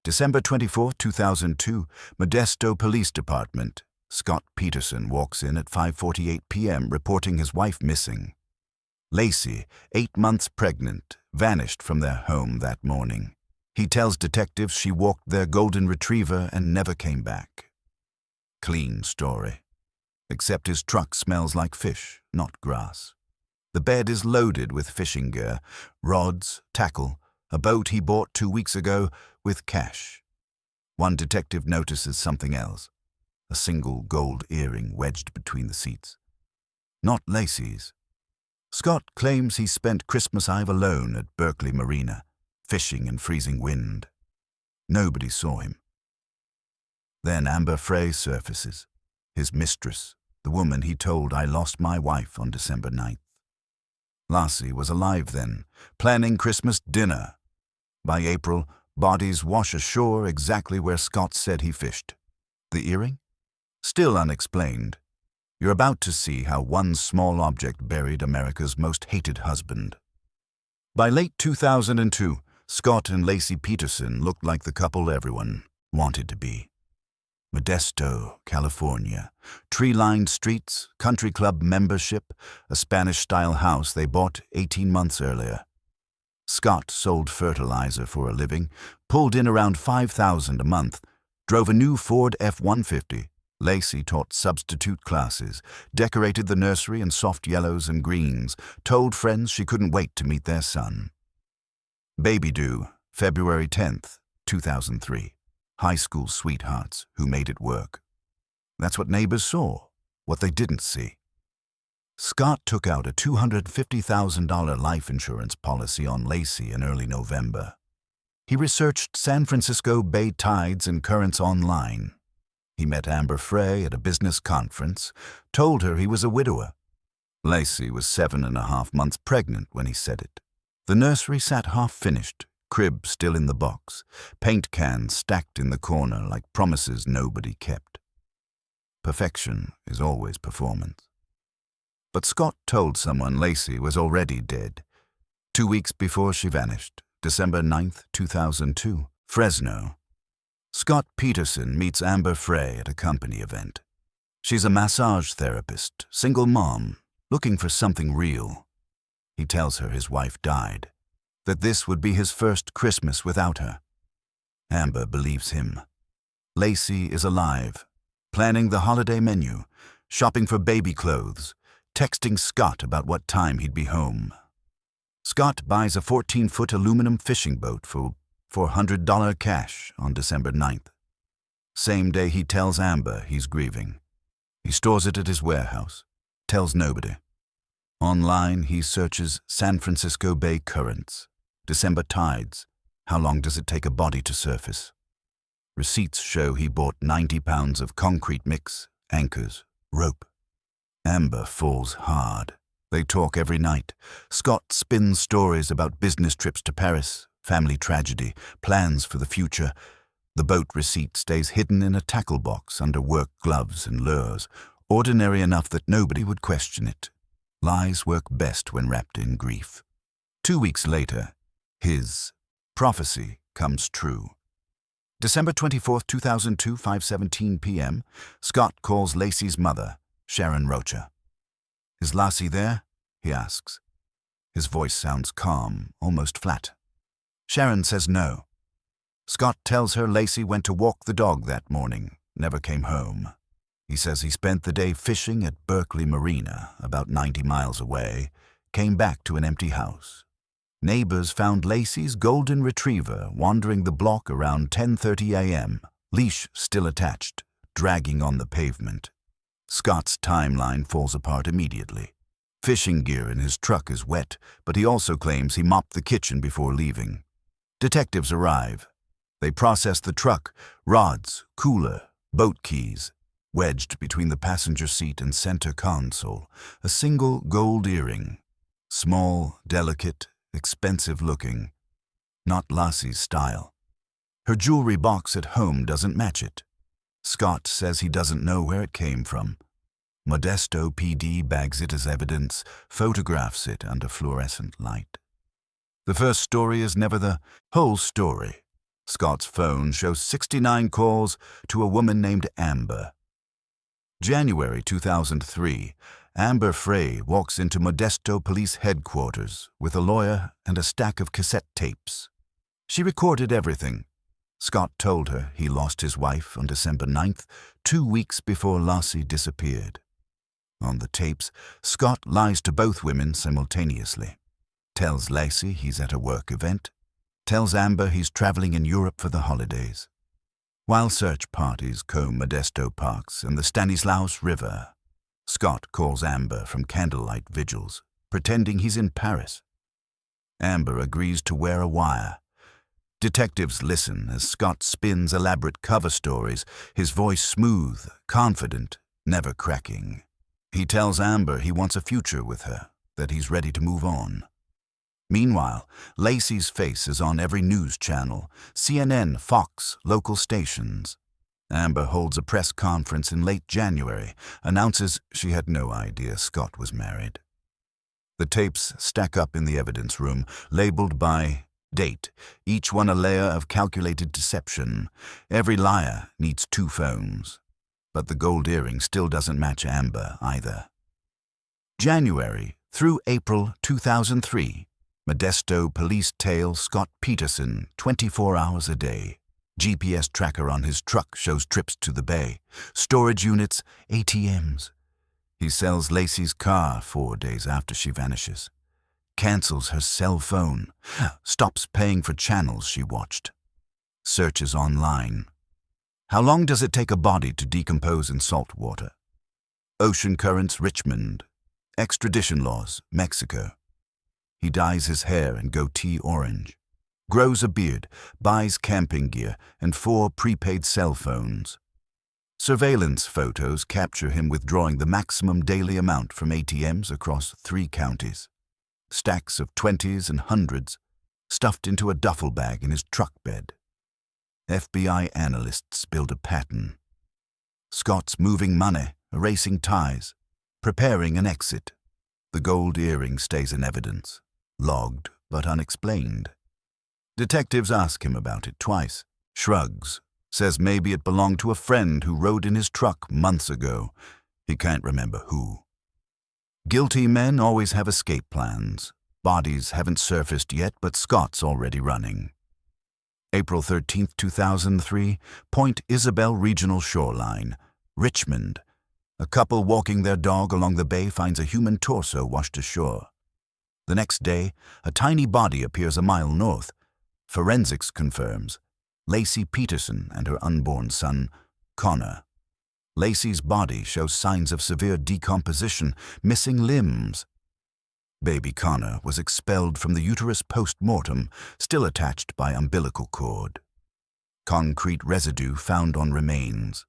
December 24, 2002, Modesto Police Department. Scott Peterson walks in at 5:48 p.m. reporting his wife missing. Laci, 8 months pregnant, vanished from their home that morning. He tells detectives she walked their golden retriever and never came back. Clean story. Except his truck smells like fish, not grass. The bed is loaded with fishing gear, rods, tackle, a boat he bought 2 weeks ago, with cash. One detective notices something else. A single gold earring wedged between the seats. Not Laci's. Scott claims he spent Christmas Eve alone at Berkeley Marina, fishing in freezing wind. Nobody saw him. Then Amber Frey surfaces, his mistress, the woman he told I lost my wife on December 9th. Laci was alive then, planning Christmas dinner. By April, bodies wash ashore exactly where Scott said he fished. The earring? Still unexplained. You're about to see how one small object buried America's most hated husband. By late 2002, Scott and Laci Peterson looked like the couple everyone wanted to be. Modesto, California. Tree-lined streets, country club membership, a Spanish-style house they bought 18 months earlier. Scott sold fertilizer for a living, pulled in around $5,000 a month, drove a new Ford F-150. Laci taught substitute classes, decorated the nursery in soft yellows and greens, told friends she couldn't wait to meet their son. Baby due, February 10th, 2003. High school sweethearts who made it work. That's what neighbors saw, what they didn't see. Scott took out a $250,000 life insurance policy on Laci in early November. He researched San Francisco Bay tides and currents online. He met Amber Frey at a business conference, told her he was a widower. Laci was 7.5 months pregnant when he said it. The nursery sat half-finished, crib still in the box, paint cans stacked in the corner like promises nobody kept. Perfection is always performance. But Scott told someone Laci was already dead. 2 weeks before she vanished, December 9th, 2002, Fresno. Scott Peterson meets Amber Frey at a company event. She's a massage therapist, single mom, looking for something real. He tells her his wife died, that this would be his first Christmas without her. Amber believes him. Laci is alive, planning the holiday menu, shopping for baby clothes, texting Scott about what time he'd be home. Scott buys a 14-foot aluminum fishing boat for $400 cash on December 9th. Same day he tells Amber he's grieving. He stores it at his warehouse, tells nobody. Online he searches San Francisco Bay currents, December tides, how long does it take a body to surface. Receipts show he bought 90 pounds of concrete mix, anchors, rope. Amber falls hard. They talk every night. Scott spins stories about business trips to Paris, family tragedy, plans for the future. The boat receipt stays hidden in a tackle box under work gloves and lures, ordinary enough that nobody would question it. Lies work best when wrapped in grief. 2 weeks later, his prophecy comes true. December 24, 2002, 5:17 p.m., Scott calls Laci's mother, Sharon Rocha. "Is Laci there?" he asks. His voice sounds calm, almost flat. Sharon says no. Scott tells her Laci went to walk the dog that morning, never came home. He says he spent the day fishing at Berkeley Marina, about 90 miles away, came back to an empty house. Neighbors found Laci's golden retriever wandering the block around 10:30 a.m., leash still attached, dragging on the pavement. Scott's timeline falls apart immediately. Fishing gear in his truck is wet, but he also claims he mopped the kitchen before leaving. Detectives arrive. They process the truck, rods, cooler, boat keys. Wedged between the passenger seat and center console, a single gold earring. Small, delicate, expensive-looking. Not Laci's style. Her jewelry box at home doesn't match it. Scott says he doesn't know where it came from. Modesto PD bags it as evidence, photographs it under fluorescent light. The first story is never the whole story. Scott's phone shows 69 calls to a woman named Amber. January 2003, Amber Frey walks into Modesto Police Headquarters with a lawyer and a stack of cassette tapes. She recorded everything. Scott told her he lost his wife on December 9th, 2 weeks before Laci disappeared. On the tapes, Scott lies to both women simultaneously. Tells Laci he's at a work event. Tells Amber he's traveling in Europe for the holidays. While search parties comb Modesto parks and the Stanislaus River, Scott calls Amber from candlelight vigils, pretending he's in Paris. Amber agrees to wear a wire. Detectives listen as Scott spins elaborate cover stories, his voice smooth, confident, never cracking. He tells Amber he wants a future with her, that he's ready to move on. Meanwhile, Laci's face is on every news channel, CNN, Fox, local stations. Amber holds a press conference in late January, announces she had no idea Scott was married. The tapes stack up in the evidence room, labeled by date, each one a layer of calculated deception. Every liar needs 2 phones. But the gold earring still doesn't match Amber either. January through April 2003. Modesto Police tail Scott Peterson 24 hours a day. GPS tracker on his truck shows trips to the bay. Storage units, ATMs. He sells Laci's car 4 days after she vanishes. Cancels her cell phone. Stops paying for channels she watched. Searches online. How long does it take a body to decompose in salt water? Ocean currents, Richmond. Extradition laws, Mexico. He dyes his hair and goatee orange, grows a beard, buys camping gear and 4 prepaid cell phones. Surveillance photos capture him withdrawing the maximum daily amount from ATMs across 3 counties. Stacks of 20s and 100s stuffed into a duffel bag in his truck bed. FBI analysts build a pattern. Scott's moving money, erasing ties, preparing an exit. The gold earring stays in evidence. Logged, but unexplained. Detectives ask him about it twice. Shrugs. Says maybe it belonged to a friend who rode in his truck months ago. He can't remember who. Guilty men always have escape plans. Bodies haven't surfaced yet, but Scott's already running. April 13, 2003, Point Isabel Regional Shoreline, Richmond. A couple walking their dog along the bay finds a human torso washed ashore. The next day, a tiny body appears a mile north. Forensics confirms Laci Peterson and her unborn son, Connor. Laci's body shows signs of severe decomposition, missing limbs. Baby Connor was expelled from the uterus post-mortem, still attached by umbilical cord. Concrete residue found on remains.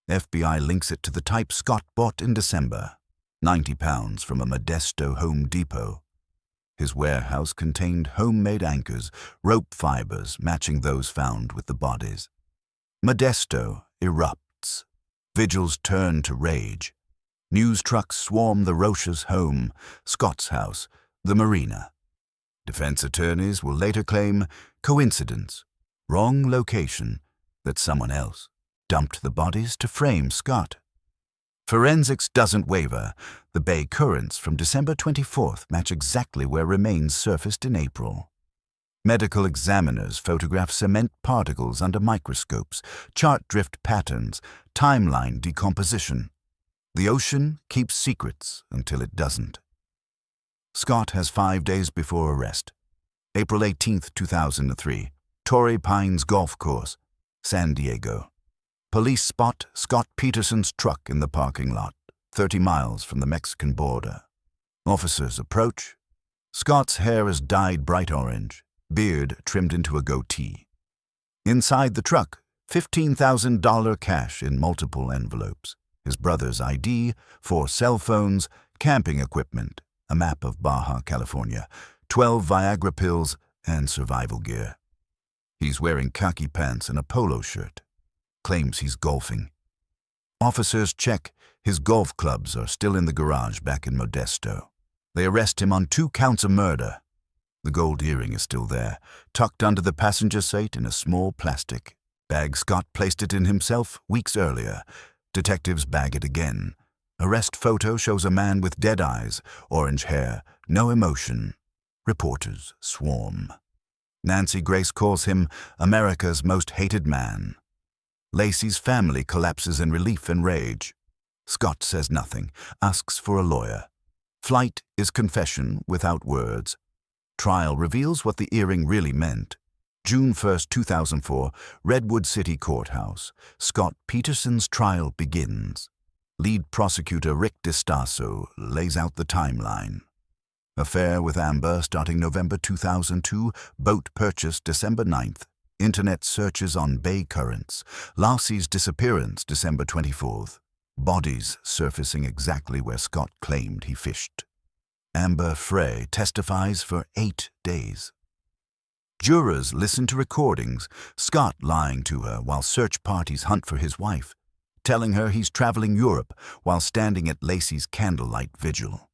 FBI links it to the type Scott bought in December, 90 pounds from a Modesto Home Depot. His warehouse contained homemade anchors, rope fibers matching those found with the bodies. Modesto erupts. Vigils turn to rage. News trucks swarm the Rocha's home, Scott's house, the marina. Defense attorneys will later claim coincidence, wrong location, that someone else dumped the bodies to frame Scott. Forensics doesn't waver. The bay currents from December 24th match exactly where remains surfaced in April. Medical examiners photograph cement particles under microscopes, chart drift patterns, timeline decomposition. The ocean keeps secrets until it doesn't. Scott has 5 days before arrest. April 18, 2003, Torrey Pines Golf Course, San Diego. Police spot Scott Peterson's truck in the parking lot, 30 miles from the Mexican border. Officers approach. Scott's hair is dyed bright orange, beard trimmed into a goatee. Inside the truck, $15,000 cash in multiple envelopes, his brother's ID, 4 cell phones, camping equipment, a map of Baja California, 12 Viagra pills, and survival gear. He's wearing khaki pants and a polo shirt. Claims he's golfing. Officers check. His golf clubs are still in the garage back in Modesto. They arrest him on 2 counts of murder. The gold earring is still there, tucked under the passenger seat in a small plastic bag. Scott placed it in himself weeks earlier. Detectives bag it again. Arrest photo shows a man with dead eyes, orange hair, no emotion. Reporters swarm. Nancy Grace calls him America's most hated man. Laci's family collapses in relief and rage. Scott says nothing, asks for a lawyer. Flight is confession without words. Trial reveals what the earring really meant. June 1, 2004, Redwood City Courthouse. Scott Peterson's trial begins. Lead prosecutor Rick DiStasso lays out the timeline. Affair with Amber starting November 2002, boat purchase December 9th, internet searches on bay currents, Laci's disappearance December 24th, bodies surfacing exactly where Scott claimed he fished. Amber Frey testifies for 8 days. Jurors listen to recordings, Scott lying to her while search parties hunt for his wife, telling her he's traveling Europe while standing at Laci's candlelight vigil.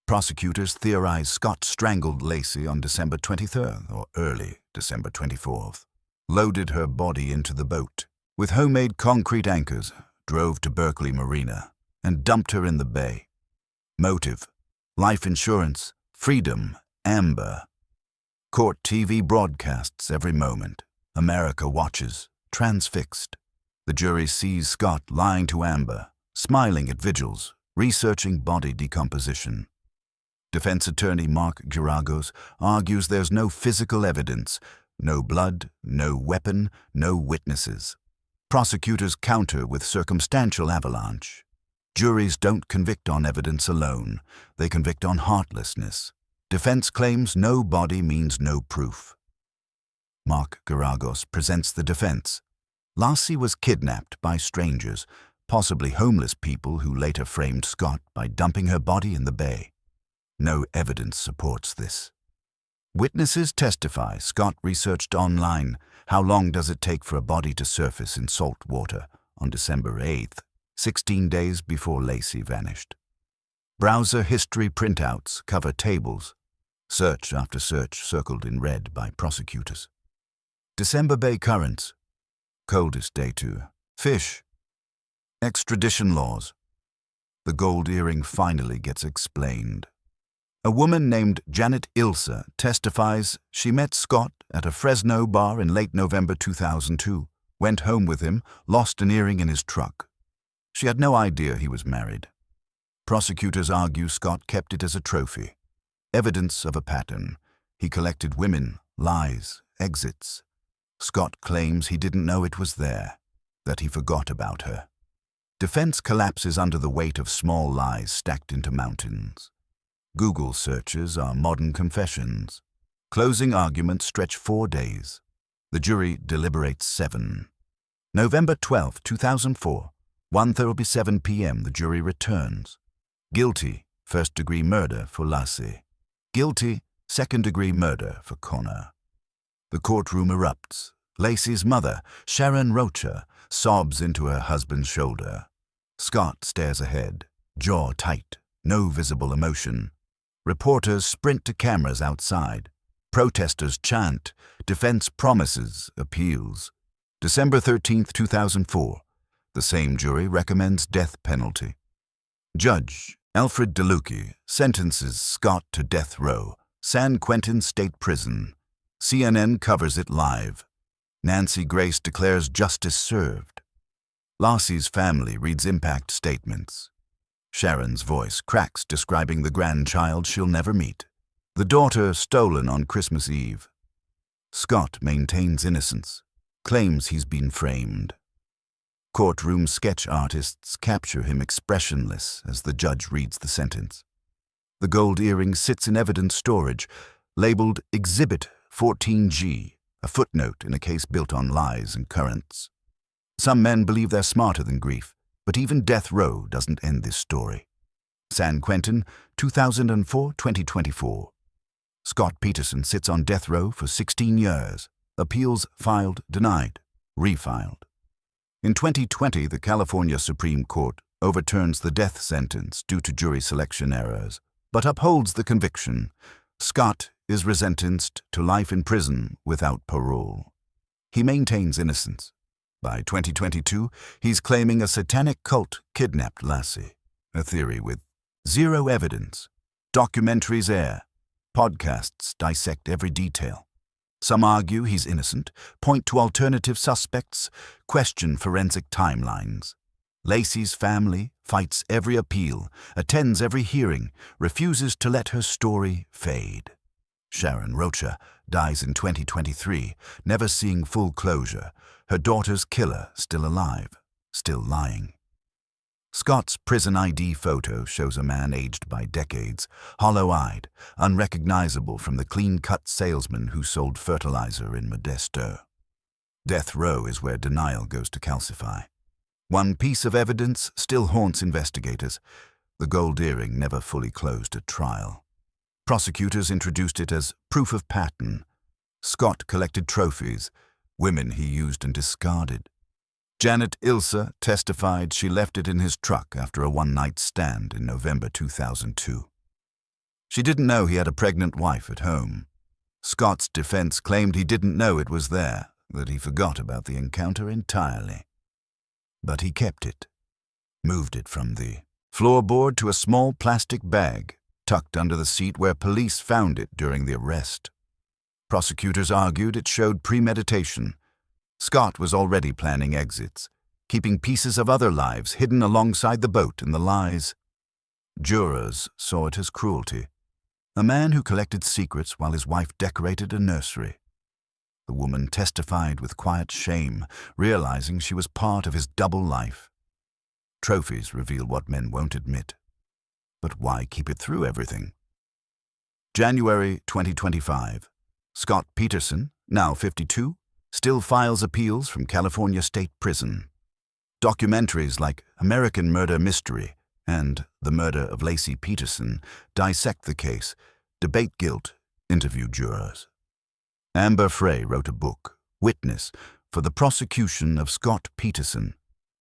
Prosecutors theorize Scott strangled Laci on December 23rd or early December 24th, loaded her body into the boat with homemade concrete anchors, drove to Berkeley Marina, and dumped her in the bay. Motive: life insurance, freedom, Amber. Court TV broadcasts every moment. America watches, transfixed. The jury sees Scott lying to Amber, smiling at vigils, researching body decomposition. Defense attorney Mark Geragos argues there's no physical evidence, no blood, no weapon, no witnesses. Prosecutors counter with circumstantial avalanche. Juries don't convict on evidence alone, they convict on heartlessness. Defense claims no body means no proof. Mark Geragos presents the defense. Laci was kidnapped by strangers, possibly homeless people who later framed Scott by dumping her body in the bay. No evidence supports this. Witnesses testify Scott researched online how long does it take for a body to surface in salt water on December 8th, 16 days before Laci vanished. Browser history printouts cover tables, search after search circled in red by prosecutors. December Bay currents, coldest day to fish. Extradition laws. The gold earring finally gets explained. A woman named Janet Ilsa testifies she met Scott at a Fresno bar in late November 2002, went home with him, lost an earring in his truck. She had no idea he was married. Prosecutors argue Scott kept it as a trophy. Evidence of a pattern. He collected women, lies, exits. Scott claims he didn't know it was there, that he forgot about her. Defense collapses under the weight of small lies stacked into mountains. Google searches are modern confessions. Closing arguments stretch 4 days. The jury deliberates 7. November 12, 2004, 1:37 p.m. The jury returns. Guilty, first-degree murder for Laci. Guilty, second-degree murder for Connor. The courtroom erupts. Laci's mother, Sharon Rocha, sobs into her husband's shoulder. Scott stares ahead, jaw tight, no visible emotion. Reporters sprint to cameras outside. Protesters chant. Defense promises, appeals. December 13, 2004. The same jury recommends death penalty. Judge Alfred DeLucchi sentences Scott to death row, San Quentin State Prison. CNN covers it live. Nancy Grace declares justice served. Laci's family reads impact statements. Sharon's voice cracks describing the grandchild she'll never meet. The daughter stolen on Christmas Eve. Scott maintains innocence, claims he's been framed. Courtroom sketch artists capture him expressionless as the judge reads the sentence. The gold earring sits in evidence storage, labeled Exhibit 14G, a footnote in a case built on lies and currents. Some men believe they're smarter than grief, but even death row doesn't end this story. San Quentin, 2004-2024. Scott Peterson sits on death row for 16 years. Appeals filed, denied, refiled. In 2020, the California Supreme Court overturns the death sentence due to jury selection errors, but upholds the conviction. Scott is sentenced to life in prison without parole. He maintains innocence. By 2022, he's claiming a satanic cult kidnapped Laci, a theory with zero evidence. Documentaries air. Podcasts dissect every detail. Some argue he's innocent, point to alternative suspects, question forensic timelines. Laci's family fights every appeal, attends every hearing, refuses to let her story fade. Sharon Rocha dies in 2023, never seeing full closure, her daughter's killer still alive, still lying. Scott's prison ID photo shows a man aged by decades, hollow-eyed, unrecognizable from the clean-cut salesman who sold fertilizer in Modesto. Death row is where denial goes to calcify. One piece of evidence still haunts investigators. The gold earring never fully closed at trial. Prosecutors introduced it as proof of pattern. Scott collected trophies, women he used and discarded. Janet Ilse testified she left it in his truck after a one-night stand in November 2002. She didn't know he had a pregnant wife at home. Scott's defense claimed he didn't know it was there, that he forgot about the encounter entirely. But he kept it, moved it from the floorboard to a small plastic bag tucked under the seat where police found it during the arrest. Prosecutors argued it showed premeditation. Scott was already planning exits, keeping pieces of other lives hidden alongside the boat in the lies. Jurors saw it as cruelty. A man who collected secrets while his wife decorated a nursery. The woman testified with quiet shame, realizing she was part of his double life. Trophies reveal what men won't admit. But why keep it through everything? January 2025. Scott Peterson, now 52, still files appeals from California State Prison. Documentaries like American Murder Mystery and The Murder of Laci Peterson dissect the case, debate guilt, interview jurors. Amber Frey wrote a book, Witness, for the prosecution of Scott Peterson,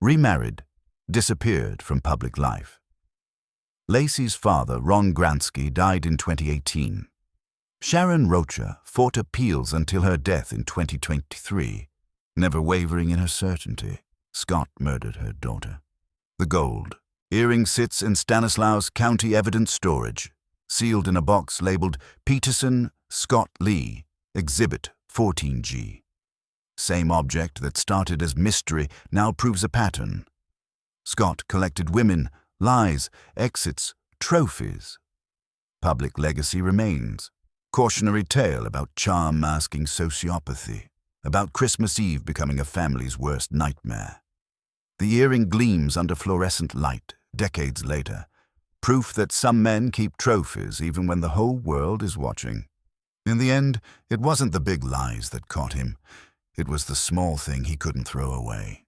remarried, disappeared from public life. Laci's father, Ron Gransky, died in 2018. Sharon Rocha fought appeals until her death in 2023, never wavering in her certainty. Scott murdered her daughter. The gold earring sits in Stanislaus County Evidence Storage, sealed in a box labeled Peterson, Scott Lee, Exhibit 14G. Same object that started as mystery now proves a pattern. Scott collected women, lies, exits, trophies. Public legacy remains. Cautionary tale about charm masking sociopathy, about Christmas Eve becoming a family's worst nightmare. The earring gleams under fluorescent light, decades later, proof that some men keep trophies even when the whole world is watching. In the end, it wasn't the big lies that caught him. It was the small thing he couldn't throw away.